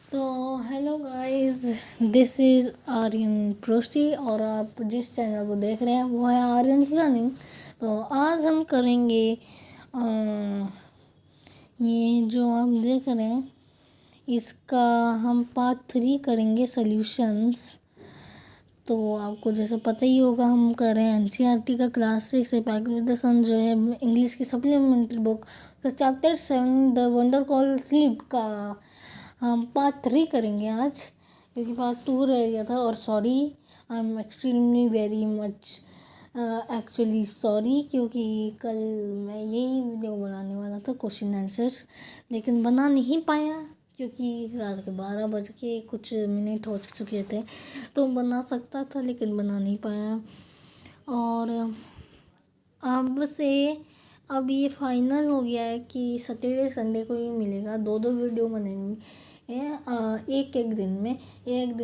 तो hello guys, this is Aryan प्रोस्टी और आप जिस चैनल को देख रहे हैं वो है आर्यन लर्निंग। तो आज हम करेंगे ये जो आप देख रहे हैं इसका हम पार्ट 3 करेंगे सॉल्यूशंस। तो आपको जैसे पता ही होगा हम कर रहे हैं एनसीईआरटी का क्लास 6 से पैक विद द सन जो है इंग्लिश की सप्लीमेंट्री बुक का chapter 7 the wonder call sleep का हम पार्ट 3 करेंगे आज, क्योंकि पार्ट 2 रह गया था। और sorry, I am extremely very much actually sorry, क्योंकि कल मैं यही वीडियो बनाने वाला था क्वेश्चन आंसर्स, लेकिन बना नहीं पाया क्योंकि रात के 12 बज के कुछ मिनट हो चुके थे। तो बना सकता था लेकिन बना नहीं पाया। और अब ये फाइनल हो गया है कि सैटरडे संडे को ही मिलेगा, दो वीडियो बनेंगे एक दिन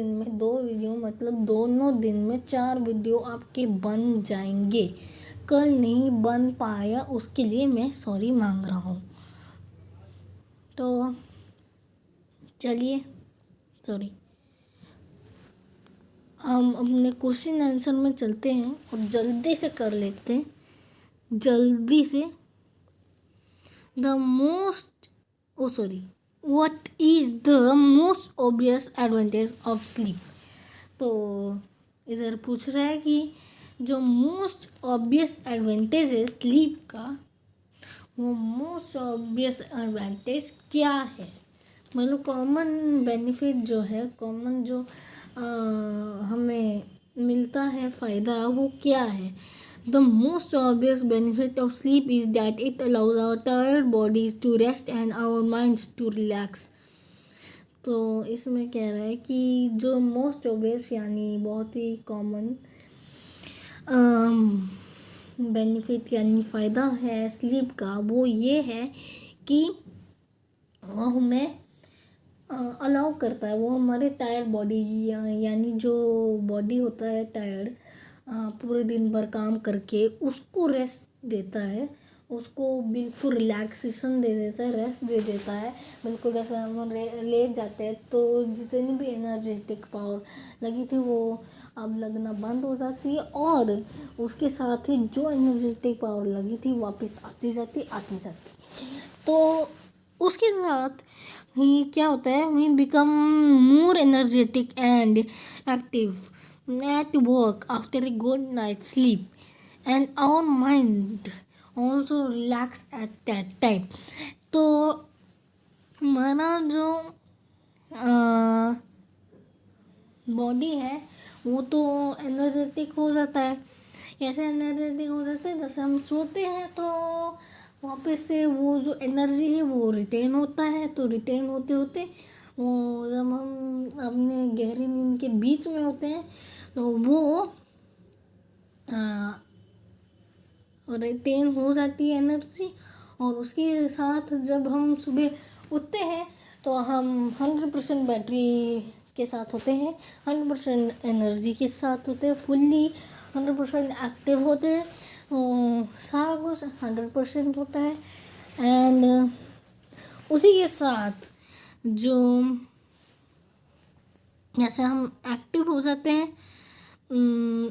में 2 वीडियो, मतलब दोनों दिन में 4 वीडियो आपके बन जाएंगे। कल नहीं बन पाया उसके लिए मैं सॉरी मांग रहा हूँ। तो चलिए, सॉरी, हम अपने क्वेश्चन आंसर में चलते हैं और जल्दी से कर लेते हैं, जल्दी से। What is the most obvious advantage of sleep. तो इधर पूछ रहा है कि जो मोस्ट ऑब्वियस एडवांटेज है स्लीप का, वो मोस्ट ऑब्वियस एडवांटेज क्या है, मतलब कॉमन बेनिफिट जो है, कॉमन जो हमें मिलता है फ़ायदा, वो क्या है। The most obvious benefit of sleep is that it allows our tired bodies to rest and our minds to relax. तो इसमें कह रहा है कि जो मोस्ट ऑब्वियस यानी बहुत ही कॉमन बेनिफिट यानी फ़ायदा है स्लीप का, वो ये है कि वो हमें अलाउ करता है, वो हमारे टायर्ड बॉडी यानी जो बॉडी होता है टायर्ड पूरे दिन भर काम करके, उसको रेस्ट देता है, उसको बिल्कुल रिलैक्सेशन दे देता है, रेस्ट दे देता है। बिल्कुल जैसे हम लेट जाते हैं तो जितनी भी एनर्जेटिक पावर लगी थी वो अब लगना बंद हो जाती है, और उसके साथ ही जो एनर्जेटिक पावर लगी थी वापस आती जाती। तो उसके साथ ही क्या होता है, we become more energetic and active at work after a good night sleep, and our mind also relax at that time. तो हमारा जो बॉडी है वो तो एनर्जेटिक हो जाता है। कैसे एनर्जेटिक हो जाता है, जैसे हम सोते हैं तो वापस से वो जो एनर्जी है वो रिटेन होता है। तो रिटेन होते होते वो जब हम अपने गहरी नींद के बीच में होते हैं तो वो रिटेन हो जाती है एनर्जी, और उसके साथ जब हम सुबह उठते हैं तो हम 100% बैटरी के साथ होते हैं, 100% एनर्जी के साथ होते हैं, फुल्ली 100% एक्टिव होते हैं, सारा कुछ 100% होता है। एंड उसी के साथ जो जैसे हम एक्टिव हो जाते हैं,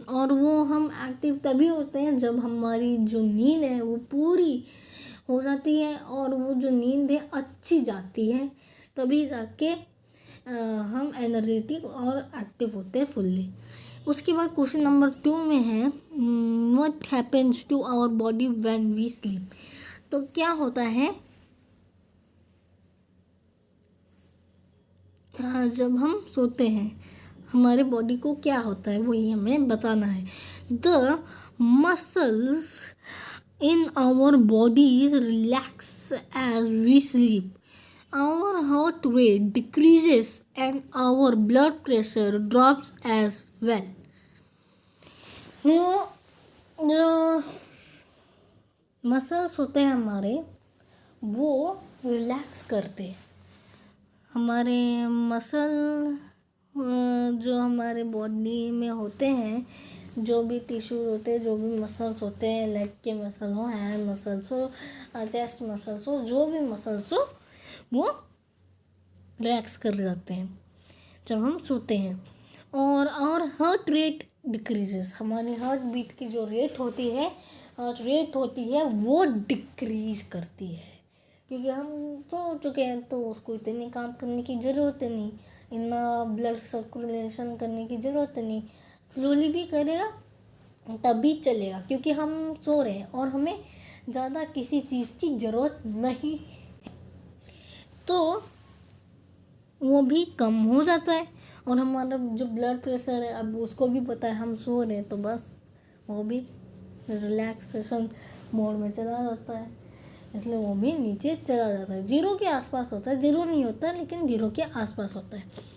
और वो हम एक्टिव तभी होते हैं जब हमारी जो नींद है वो पूरी हो जाती है, और वो जो नींद है अच्छी जाती है, तभी जाके हम एनर्जेटिक और एक्टिव होते हैं फुल्ली। उसके बाद क्वेश्चन नंबर 2 में है what happens to our body when we sleep. तो क्या होता है जब हम सोते हैं, हमारे बॉडी को क्या होता है वही हमें बताना है। The muscles in our bodies relax as we sleep, our heart rate decreases and our blood pressure drops as well. वो जो मसल्स होते हैं हमारे, वो रिलैक्स करते हैं। हमारे मसल जो हमारे बॉडी में होते हैं, जो भी टिश्यूज होते हैं, जो भी मसल्स होते हैं, लेग के मसल हो, हैंड मसल्स हो, चेस्ट मसल्स हो, जो भी मसल्स हो, वो रिलैक्स कर जाते हैं जब हम सोते हैं। और हार्ट रेट डिक्रीजेस, हमारी हार्ट बीट की जो रेट होती है, हार्ट रेट होती है, वो डिक्रीज करती है, क्योंकि हम सो चुके हैं तो उसको इतनी काम करने की ज़रूरत नहीं, इतना ब्लड सर्कुलेशन करने की ज़रूरत नहीं, स्लोली भी करेगा तभी चलेगा, क्योंकि हम सो रहे हैं और हमें ज़्यादा किसी चीज़ की ज़रूरत नहीं, तो वो भी कम हो जाता है। और हमारा जो ब्लड प्रेशर है, अब उसको भी पता है हम सो रहे हैं तो बस वो भी रिलैक्सेशन मोड में चला जाता है, इसलिए वो भी नीचे चला जाता है। 0 के आसपास होता है, 0 नहीं होता लेकिन 0 के आसपास होता है।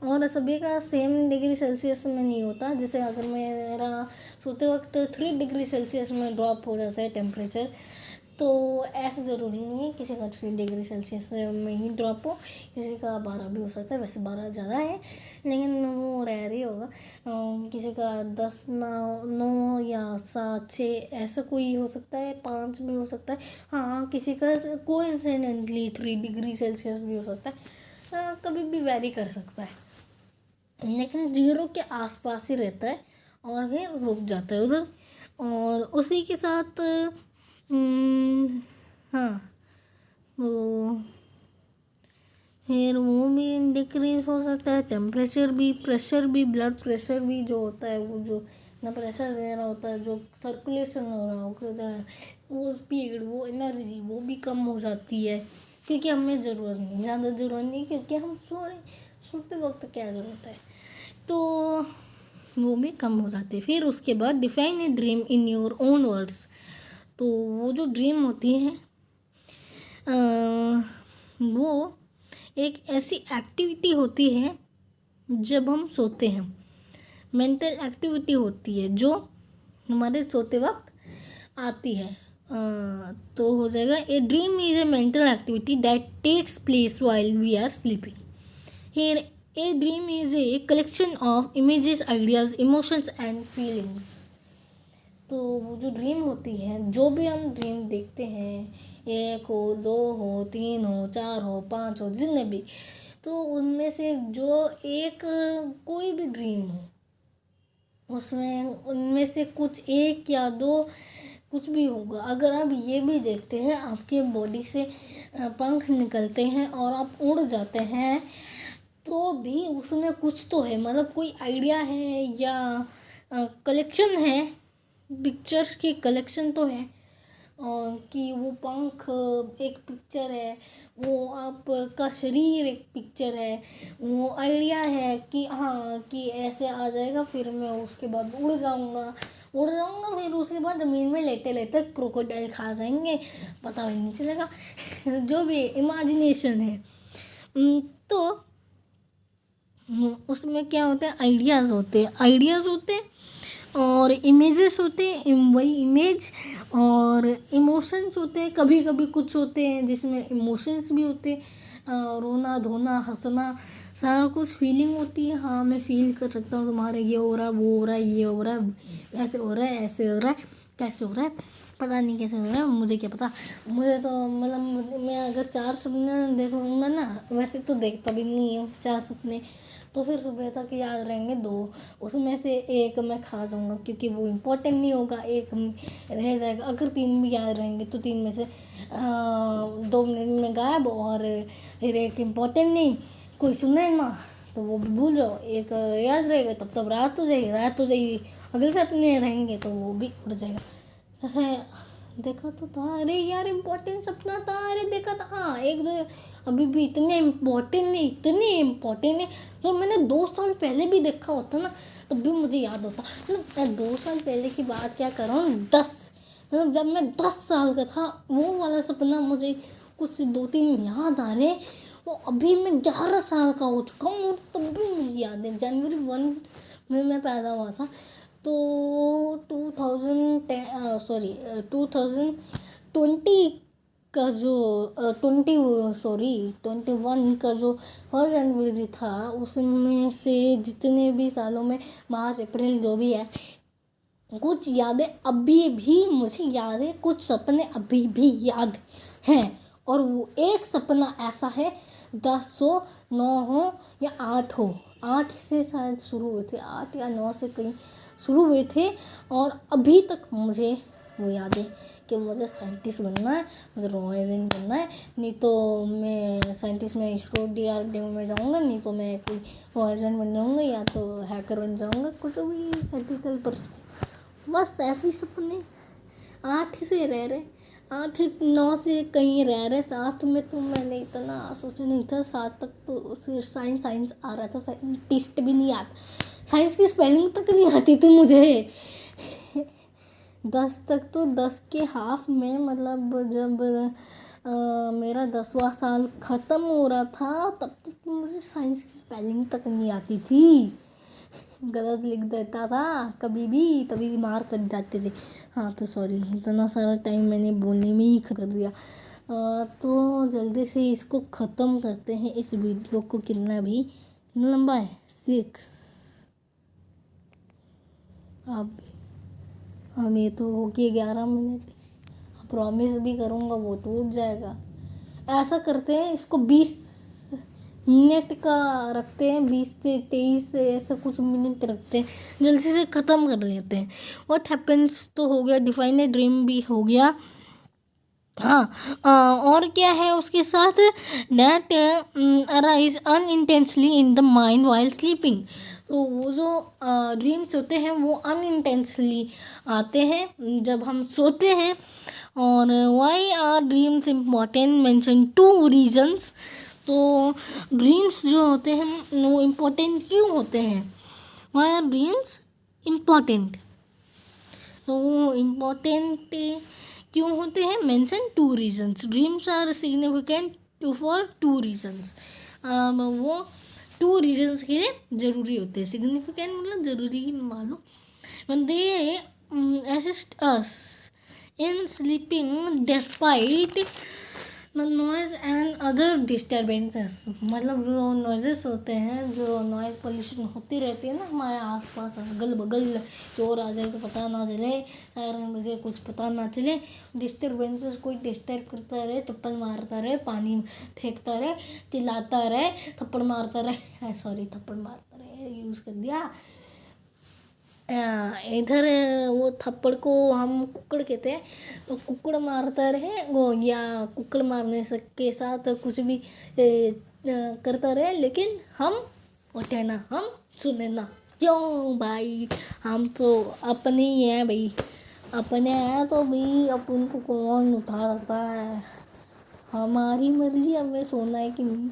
और सभी का सेम डिग्री सेल्सियस में नहीं होता, जैसे अगर मेरा सोते वक्त 3 डिग्री सेल्सियस में ड्रॉप हो जाता है टेम्परेचर, तो ऐसा ज़रूरी नहीं है किसी का 3 डिग्री सेल्सियस में ही ड्रॉप हो, किसी का 12 भी हो सकता है, वैसे 12 ज़्यादा है लेकिन वो रेयर ही होगा। किसी का 10, 9 या 7, 6 ऐसा कोई हो सकता है, 5 भी हो सकता है। हाँ, किसी का कोइंसिडेंटली 3 डिग्री सेल्सियस भी हो सकता है, कभी भी वेरी कर सकता है, लेकिन 0 के आसपास ही रहता है और फिर रुक जाता है उधर। और उसी के साथ हाँ, तो फिर वो भी डिक्रीज हो सकता है, टेम्परेचर भी, प्रेशर भी, ब्लड प्रेशर भी जो होता है, वो जो ना प्रेशर दे रहा होता है, जो सर्कुलेशन हो रहा होता है, वो स्पीड, वो एनर्जी, वो भी कम हो जाती है, क्योंकि हमें ज़रूरत नहीं, ज़्यादा ज़रूरत नहीं, क्योंकि हम सो रहे, सोते वक्त क्या ज़रूरत है, तो वो भी कम हो जाते हैं। फिर उसके बाद define a dream in your own words, तो वो जो ड्रीम होती है वो एक ऐसी एक्टिविटी होती है जब हम सोते हैं, मेंटल एक्टिविटी होती है जो हमारे सोते वक्त आती है। तो हो जाएगा, a dream is a mental activity that takes place while we are sleeping. Here a dream is a collection of images, ideas, emotions and feelings. तो वो जो ड्रीम होती है, जो भी हम ड्रीम देखते हैं, 1 हो, 2 हो, 3 हो, 4 हो, 5 हो, जितने भी, तो उनमें से जो एक कोई भी ड्रीम हो, उसमें उनमें से कुछ 1 या 2 कुछ भी होगा। अगर आप ये भी देखते हैं, आपके बॉडी से पंख निकलते हैं और आप उड़ जाते हैं, तो भी उसमें कुछ तो है, मतलब कोई आइडिया है या कलेक्शन है, पिक्चर की कलेक्शन तो है, और कि वो पंख एक पिक्चर है, वो आपका शरीर एक पिक्चर है, वो आइडिया है कि हाँ कि ऐसे आ जाएगा, फिर मैं उसके बाद उड़ जाऊंगा, फिर उसके बाद ज़मीन में लेटे लेटे क्रोकोडाइल खा जाएंगे, पता भी नहीं चलेगा। जो भी इमेजिनेशन है, तो उसमें क्या होता है, आइडियाज़ होते हैं और इमेजेस होते हैं, वही इमेज और इमोशंस होते हैं। कभी कभी कुछ होते हैं जिसमें इमोशंस भी होते हैं, रोना धोना हंसना सारा कुछ फीलिंग होती है। हाँ, मैं फील कर सकता हूँ तुम्हारे ये हो रहा है, वो हो रहा है, ये हो रहा है, ऐसे हो रहा है, ऐसे हो रहा है, कैसे हो रहा है, पता नहीं कैसे हो रहा है, मुझे क्या पता। मुझे तो मतलब मैं अगर 4 सपने देखूँगा ना, वैसे तो देखता भी नहीं हूँ 4 सपने, तो फिर सुबह तक याद रहेंगे 2, उसमें से 1 मैं खा जाऊंगा क्योंकि वो इम्पोर्टेंट नहीं होगा, 1 रह जाएगा। अगर 3 भी याद रहेंगे तो 3 में से 2 मिनट में गायब, और फिर 1 इम्पोर्टेंट नहीं, कोई सुने ना तो वो भी भूल जाओ, 1 याद रहेगा, तब रात हो जाएगी, अगले सपने रहेंगे तो वो भी उड़ जाएगा। ऐसे देखा तो था, अरे यार इम्पोर्टेंट सपना था, अरे देखा था, हाँ 1-2 अभी भी इतने इम्पोर्टेंट है, तो मैंने 2 साल पहले भी देखा होता ना, तब भी मुझे याद होता। मतलब 2 साल पहले की बात क्या कर रहा हूँ, 10, मतलब जब मैं 10 साल का था, वो वाला सपना मुझे कुछ 2-3 याद आ रहे, वो अभी मैं 11 साल का हो चुका हूँ, तब भी मुझे याद है। जनवरी 1 में मैं पैदा हुआ था, तो 2020 का जो 21 का जो 1 जनवरी था, उसमें से जितने भी सालों में मार्च अप्रैल जो भी है, कुछ यादें अभी भी मुझे याद है, कुछ सपने अभी भी याद हैं। और वो एक सपना ऐसा है 10 हो, 9 हो या 8 हो, 8 से शायद शुरू हुए थे, 8 या 9 से कहीं शुरू हुए थे। और अभी तक मुझे वो याद है कि मुझे साइंटिस्ट बनना है, मुझे रॉयल बनना है। नहीं तो मैं साइंटिस्ट में इसरो DRDO में जाऊँगा, नहीं तो मैं कोई रॉयल बन जाऊँगा, या तो हैकर बन जाऊँगा, कुछ भी एथिकल पर्सन। बस ऐसे ही सपने 8 से रह रहे, 8 9 से कहीं रह रहे। 7 में तो मैंने इतना सोचा नहीं था, 7 तक तो साइंस आ रहा था, साइंटिस्ट भी नहीं आता, साइंस की स्पेलिंग तक नहीं आती थी मुझे। 10 तक तो 10 के हाफ में, मतलब जब मेरा 10वां साल ख़त्म हो रहा था, तब तक तो मुझे साइंस की स्पेलिंग तक नहीं आती थी। गलत लिख देता था कभी भी, तभी मार कर जाते थे। हाँ तो सॉरी, इतना सारा टाइम मैंने बोलने में ही कर दिया। तो जल्दी से इसको ख़त्म करते हैं, इस वीडियो को। कितना लंबा है? 6। अब ये तो हो गया 11 मिनट। प्रॉमिस भी करूँगा वो टूट जाएगा। ऐसा करते हैं, इसको 20 मिनट का रखते हैं, 20 से 23 से ऐसा कुछ मिनट रखते हैं, जल्दी से ख़त्म कर लेते हैं। व्हाट हैपेंस तो हो गया, डिफाइन ए ड्रीम भी हो गया। हाँ, और क्या है उसके साथ, that arise unintentionally in the mind while sleeping. तो वो जो ड्रीम्स होते हैं वो अनइंटेंशनली आते हैं जब हम सोते हैं। और why are dreams important, mention 2 reasons. तो ड्रीम्स जो होते हैं वो इम्पोर्टेंट क्यों होते हैं? Why are dreams important? तो वो इम्पोर्टेंट क्यों होते हैं? Mention 2 reasons. Dreams are significant for 2 reasons. वो 2 रीजन्स के लिए ज़रूरी होते हैं। सिग्निफिकेंट मतलब ज़रूरी ही मानो। when they assist us in sleeping despite the noise and other disturbances। मतलब जो नॉइजेस होते हैं, जो नॉइज़ पोल्यूशन होती रहती है ना हमारे आसपास, अगल बगल, चोर आ जाए तो पता ना चले, सायरन बजे कुछ पता ना चले, डिस्टर्बेंसेस, कोई डिस्टर्ब करता रहे, चप्पल मारता रहे, पानी फेंकता रहे, चिल्लाता रहे, थप्पड़ मारता रहे, सॉरी थप्पड़ मारता रहे यूज़ कर दिया। इधर वो थप्पड़ को हम कुक्कड़ कहते हैं, तो कुक्कड़ मारता रहे वो, या कुक्कड़ मारने से के साथ कुछ भी करता रहे, लेकिन हम उठे ना, हम सुने ना। क्यों भाई, हम तो अपने ही हैं भाई, अपने हैं तो भाई अपन को कौन उठा रखता है? हमारी मर्जी हमें सोना है कि नहीं।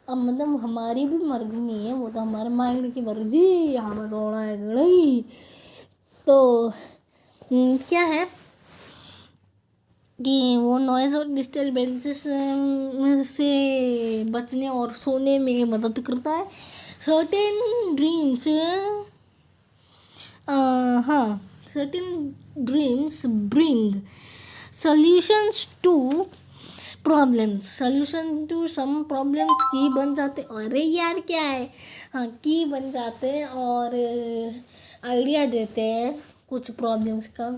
अब मतलब हमारी भी मर्जी नहीं है, वो तो हमारे माइंड की मर्जी, हमें सोना है कि नहीं। तो क्या है कि वो नॉइज़ और डिस्टर्बेंसेस से बचने और सोने में मदद करता है। सर्टेन ड्रीम्स, हाँ, certain dreams bring solutions to problems, solution to some problems की बन जाते। अरे यार क्या है, हाँ की बन जाते हैं और आइडिया देते हैं कुछ प्रॉब्लम्स का।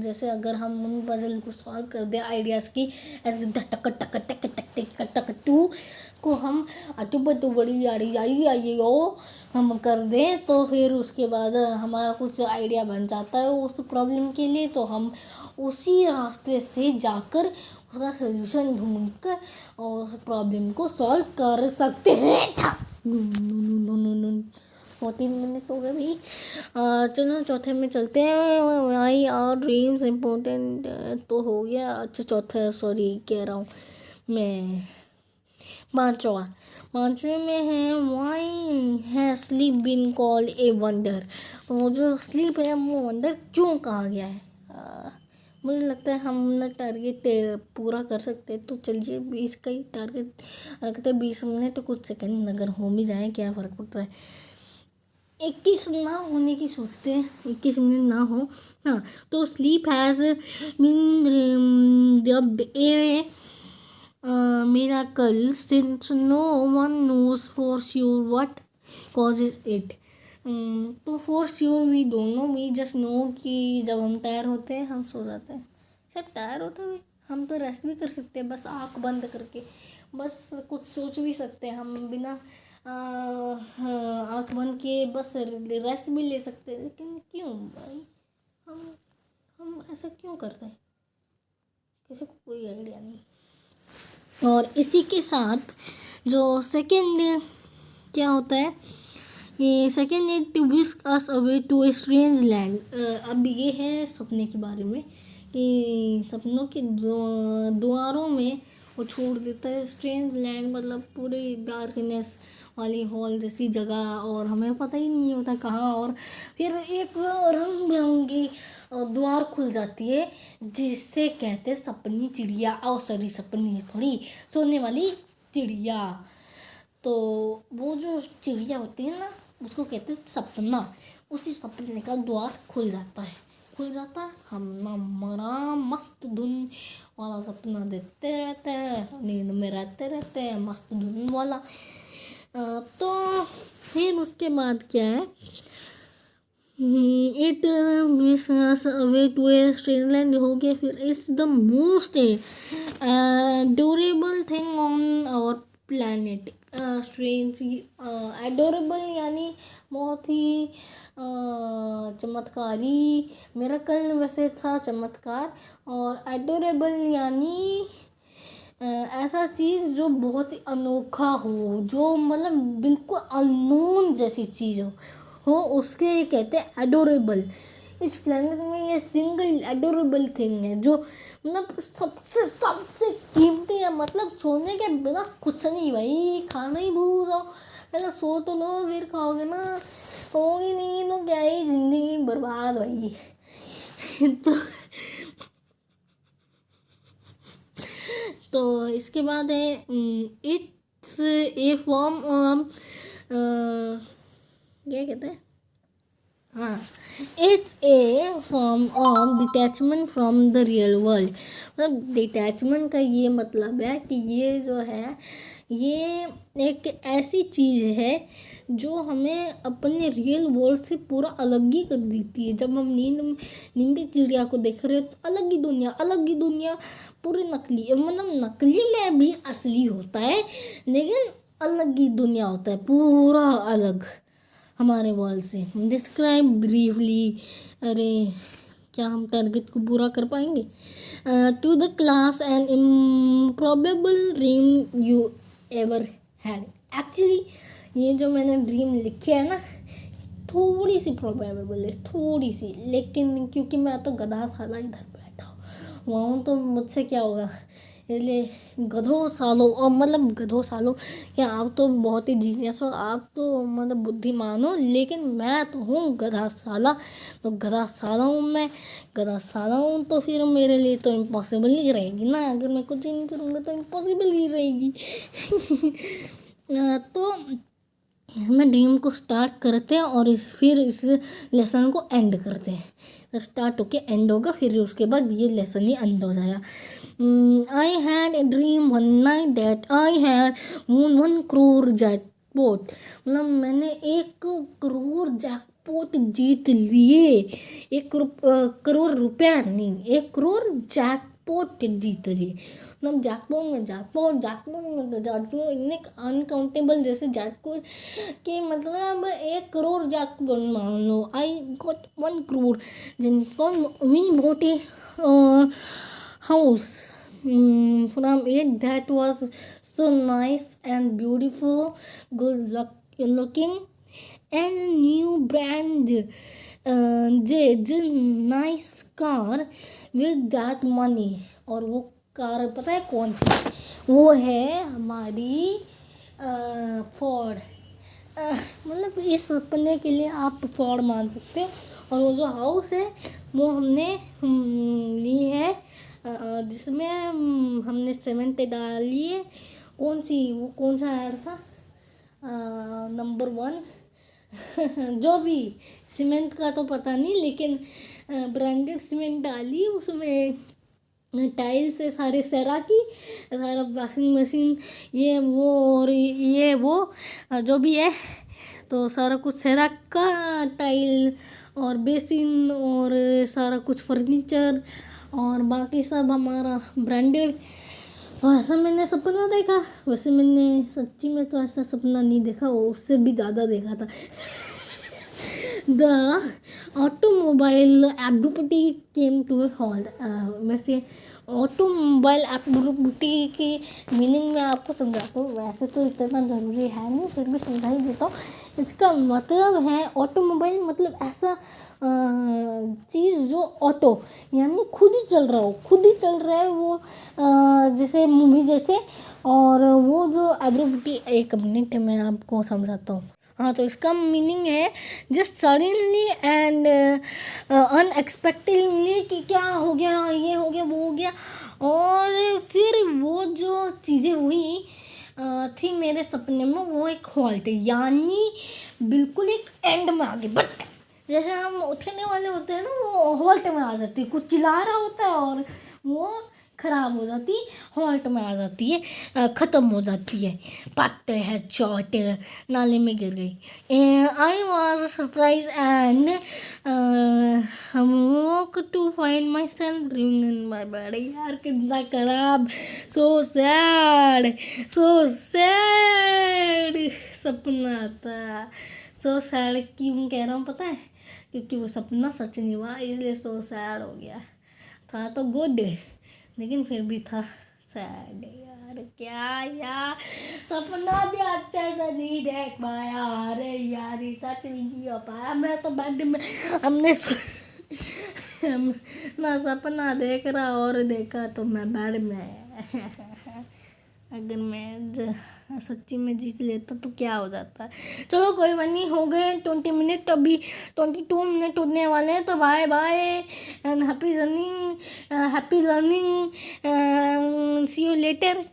जैसे अगर हम उन पजल को सॉल्व कर दें आइडियाज़ की, ऐसे टक टक टक टक टक टक टू को हम अटूबटू बड़ी आई हो हम कर दें, तो फिर उसके बाद हमारा कुछ आइडिया बन जाता है उस प्रॉब्लम के लिए। तो हम उसी रास्ते से जाकर उसका सलूशन ढूंढकर और उस प्रॉब्लम को सॉल्व कर सकते हैं। 3 मिनट हो गए भाई। चलो चौथे में चलते हैं। वाई आर ड्रीम्स इम्पोर्टेंट तो हो गया। अच्छा चौथा, सॉरी कह रहा हूँ मैं, पांचवें में है वाई है sleep been called a wonder. वो जो स्लीप है वो वंडर क्यों कहा गया है? मुझे लगता है हम अपना टारगेट पूरा कर सकते हैं। तो चलिए 20 का ही टारगेट रखते हैं, 20 मिनट तो कुछ सेकंड अगर हो भी जाए क्या फ़र्क पड़ता है। 21 ना होने की सोचते हैं, 21 मिनट ना हो। हाँ तो sleep has been dubbed a miracle since no one knows for sure what causes it। तो for sure we don't know, we just know कि जब हम टायर होते हैं हम सो जाते हैं। सिर्फ टायर होते हुए हम तो रेस्ट भी कर सकते हैं, बस आँख बंद करके, बस कुछ सोच भी सकते हैं हम, बिना आँख बंद किए बस रेस्ट भी ले सकते हैं, लेकिन क्यों भाई हम हम ऐसा क्यों करते हैं, किसी को कोई आइडिया नहीं। और इसी के साथ जो सेकेंड क्या होता है, ये second need to whisk us away to a strange land. अब ये है सपने के बारे में कि सपनों के द्वारों में वो छोड़ देता है स्ट्रेंज लैंड, मतलब पूरी डार्कनेस वाली हॉल जैसी जगह, और हमें पता ही नहीं होता कहाँ, और फिर एक रंग बिरंगी द्वार खुल जाती है जिसे कहते हैं सपनी चिड़िया। ओ सॉरी, सपनी थोड़ी, सोने वाली चिड़िया। तो वो जो चिड़िया होती है ना, उसको कहते हैं सपना। उसी सपने का द्वार खुल जाता है, हम हमारा मस्त धुन वाला सपना देखते रहते हैं, नींद में रहते हैं, मस्त धुन वाला। तो फिर उसके बाद क्या है, it away to a strange land हो गया। फिर it's the most durable thing on our planet. Strange, adorable यानी बहुत ही चमत्कारी, मिरेकल वैसे था चमत्कार, और एडोरेबल यानी ऐसा चीज़ जो बहुत ही अनोखा हो, जो मतलब बिल्कुल अननोन जैसी चीज़ हो उसके ये कहते हैं एडोरेबल। इस प्लेनेट में ये सिंगल एडोरेबल थिंग है जो मतलब सबसे कीमती है। मतलब सोने के बिना कुछ नहीं भाई, खाना ही भूल जाओ, पहले सो तो लो फिर खाओगे ना, होगी नहीं तो क्या ही जिंदगी बर्बाद भाई। तो इसके बाद है इट्स ए फॉर्म, क्या कहते हैं, हाँ, it's a form of detachment from the real world. मतलब डिटैचमेंट का ये मतलब है कि ये जो है ये एक ऐसी चीज़ है जो हमें अपने रियल वर्ल्ड से पूरा अलग ही कर देती है। जब हम नींदी चिड़िया को देख रहे हो तो अलग ही दुनिया पूरी नकली, मतलब नकली में भी असली होता है, लेकिन अलग ही दुनिया होता है, पूरा अलग हमारे वर्ल्ड से। डिस्क्राइब ब्रीफली, अरे क्या हम टारगेट को पूरा कर पाएंगे। To the class and improbable dream you ever had. Actually ये जो मैंने ड्रीम लिखे है ना, थोड़ी सी प्रोबेबल है, थोड़ी सी, लेकिन क्योंकि मैं तो गधा साला इधर बैठा हूँ तो मुझसे क्या होगा, इसलिए गधों सालों क्या, आप तो बहुत ही जीनियस हो, आप तो मतलब बुद्धिमान हो, लेकिन मैं तो हूँ गधा साला। तो गधा साला हूँ तो फिर मेरे लिए तो इम्पॉसिबल ही रहेगी ना, अगर मैं कुछ नहीं करूँगा तो इम्पॉसिबल ही रहेगी। तो मैं ड्रीम को स्टार्ट करते हैं और फिर इस लेसन को एंड करते हैं। स्टार्ट होके एंड होगा, फिर उसके बाद ये लेसन ही एंड हो जाएगा। I had a dream one night that I had won 1 crore jackpot. मतलब मैंने 1 करोड़ जैकपॉट जीत लिए। 1 करोड़ रुपया नहीं, 1 करोड़ जैकपॉट जीत लिए। मतलब जैकपॉट इतने अनकाउंटेबल जैसे जैकपॉट कि मतलब 1 करोड़ जैकपॉट मान लो। आई गॉट 1 करोड़ जिनको we bought a house from it that was so nice and beautiful, looking, and new brand nice car with that money। और वो कार पता है कौन सी, वो है हमारी फोर्ड। मतलब इस सपने के लिए आप फोर्ड मान सकते हो। और वो जो हाउस है वो हमने ली है जिसमें हमने सीमेंट डाली है। कौन सा ऐड था, नंबर 1 जो भी, सीमेंट का तो पता नहीं, लेकिन ब्रांडेड सीमेंट डाली उसमें, टाइल्स है सारे सेरा की, सारा वॉशिंग मशीन ये वो और ये वो जो भी है, तो सारा कुछ सेरा का टाइल और बेसिन और सारा कुछ फर्नीचर और बाकी सब हमारा ब्रांडेड और ऐसा मैंने सपना देखा। वैसे मैंने सच्ची में तो ऐसा सपना नहीं देखा, वो उससे भी ज़्यादा देखा था। The automobile abruptly came to a halt. वैसे ऑटोमोबाइल एब्रुप्टली की मीनिंग मैं आपको समझाता हूँ। वैसे तो इतना ज़रूरी है नहीं, फिर भी समझा ही देता हूँ। इसका मतलब है ऑटोमोबाइल मतलब ऐसा चीज़ जो ऑटो यानी खुद ही चल रहा हो, खुद ही चल रहा है वो, जैसे मूवी जैसे। और वो जो एब्रुप्टली, एक मिनट मैं आपको समझाता हूँ। हाँ, तो इसका मीनिंग है जस्ट सडनली एंड अनएक्सपेक्टेडली कि क्या हो गया, ये हो गया, वो हो गया। और फिर वो जो चीज़ें हुई थी मेरे सपने में, वो एक हॉल्ट यानी बिल्कुल एक एंड में आ गई। बट जैसे हम उठने वाले होते हैं ना, वो हॉल्ट में आ जाती है। कुछ चिल्ला रहा होता है और वो खराब हो जाती, हॉल्ट में आ जाती है, ख़त्म हो जाती है। पट्टे है चोट, नाले में गिर गई। I was surprise and walk to find myself dreaming in my bed. यार कितना खराब, सो सैड, सो सैड सपना था। सो सैड क्यों कह रहा हूँ पता है? क्योंकि वो सपना सच नहीं हुआ, इसलिए सो सैड हो गया। था तो गुड, लेकिन फिर भी था सैड। यार क्या यार, सपना भी अच्छे से नहीं देख पाया। अरे यार ये सच भी नहीं हो पाया। मैं तो बेड में हमने ना सपना देख रहा और देखा तो मैं बेड में। अगर मैं सच्ची में जीत लेता तो क्या हो जाता। चलो कोई बात नहीं, हो गए 20 मिनट, अभी 22 मिनट होने वाले हैं। तो bye bye and happy learning, see you letter.